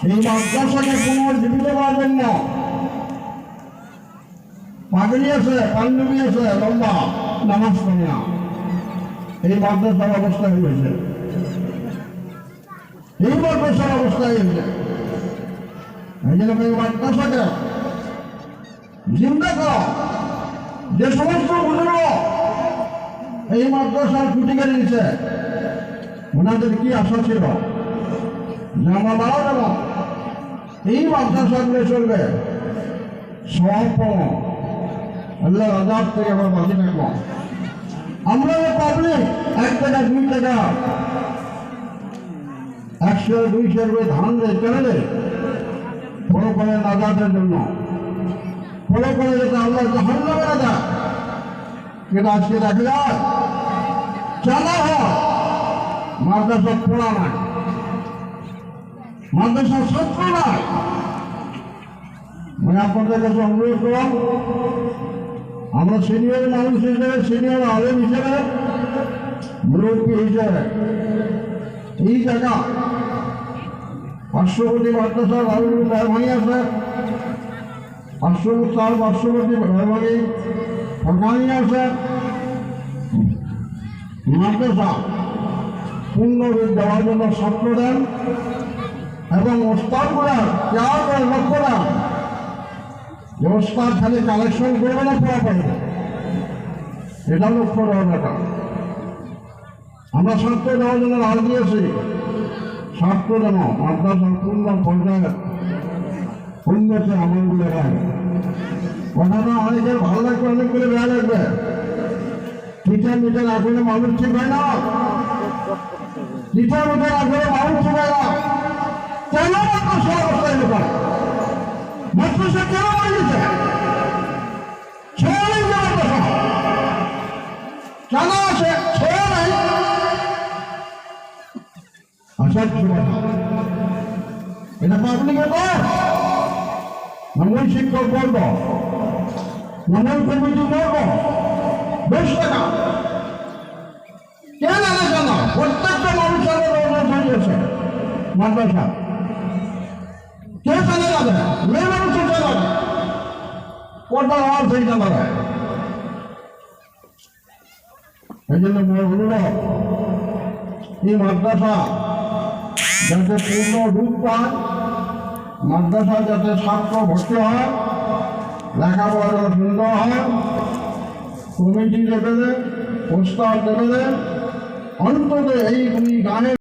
এই মাদ্রাসাকে পুনর্জীবিত করার জন্য পাগড়ি আছে, পাঞ্জাবি আছে, লম্বা নামাজ পড়ে না, এই মাদ্রাসার অবস্থা হয়েছে, এই মাদ্রাসার অবস্থা হয়েছে। এই জন্য এই মাদ্রাসাকে জিন্দা করা, যে সমস্ত বুজুর্গ এই মাদ্রাসার খুঁটি কেড়ে নিচ্ছে, ওনাদের কি আশা ছিল যে আমরা মারা যাব, এই মাদ্রাসাগুলো চলবে, সব আল্লাহ আজাদ থেকে আমরা বাঁচে থাকবো। আমরা পাবলিক 1 টাকা 2 টাকা 100 200 করে ধান দেয় কেন দেয়? ফলো করে আজাদের জন্য, ফলো করে যেটা আল্লাহ জাহান্নামে না যায়। কিন্তু আজকে দেখা যায় চালা হয় মাদ্রাসা পড়া নাই, মাদ্রাসার ছাত্র নাই। মানে আপনাদের কাছে অনুরোধ করলাম, আমরা সিনিয়র মানুষ হিসেবে, সিনিয়র আলেম হিসেবে, মুরব্বী হিসেবে এই জায়গা পার্শ্ববর্তী মাদ্রাসা রাহুল মেহরবানি আছে, পার্শ্ববর্তী মেহরবানি ফরকানি আছে, মাদ্রাসা পূর্ণরূপ দেওয়ার জন্য ছাত্র দেন এবং ওস্তাদগুলা কেয়ার করে লক্ষ্য দেন যে ওস্তাদ খালি কালেকশন করবে না, পড়া পারবে, এটা লক্ষ্য দেওয়ার ব্যাপার। আমরা ছাত্র দেওয়ার জন্য রাজ দিয়েছি, ছাত্র যেন মাদ্রাসার পূর্ণ পর্যায়ে উন্নতি আমলগুলো হয়। কথাটা অনেকের ভালো লাগবে, অনেকগুলো বেয়া লাগবে। টিচার মিটার আসলে মানুষ ঠিক হয় না, টিচার মিটার আসলে মানুষ ঠিক হয় না। কেন মাদ্রাসা অবস্থায় লোক মাদ্রাসা কেন বানিয়েছে? ছেড়ে নেই মাদ্রাসা কেন আছে? ছেড়ে নেই। এটা পাবলিকের কর, মঙ্গল শিক্ষক বর্গ, মঙ্গল কমিটি বর্গ, বেশ টাকা কেন আলাদা না? প্রত্যেকটা মানুষের হয়েছে মাদ্রাসা, কে চালে যাবে? মেয়ে মানুষের চালাবে, পর্দার আওয়াজ হয়ে চালাবে। এই জন্য অনুরোধ, এই মাদ্রাসা যাতে পূর্ণ রূপ পায়, মাদ্রাসা যাতে ছাত্র ভর্তি হয়, লেখাপড়া যাতে সুন্দর হয়, কমিটি লেভেলে, প্রস্তাব লেভেলে, অন্তত এই 2 গানের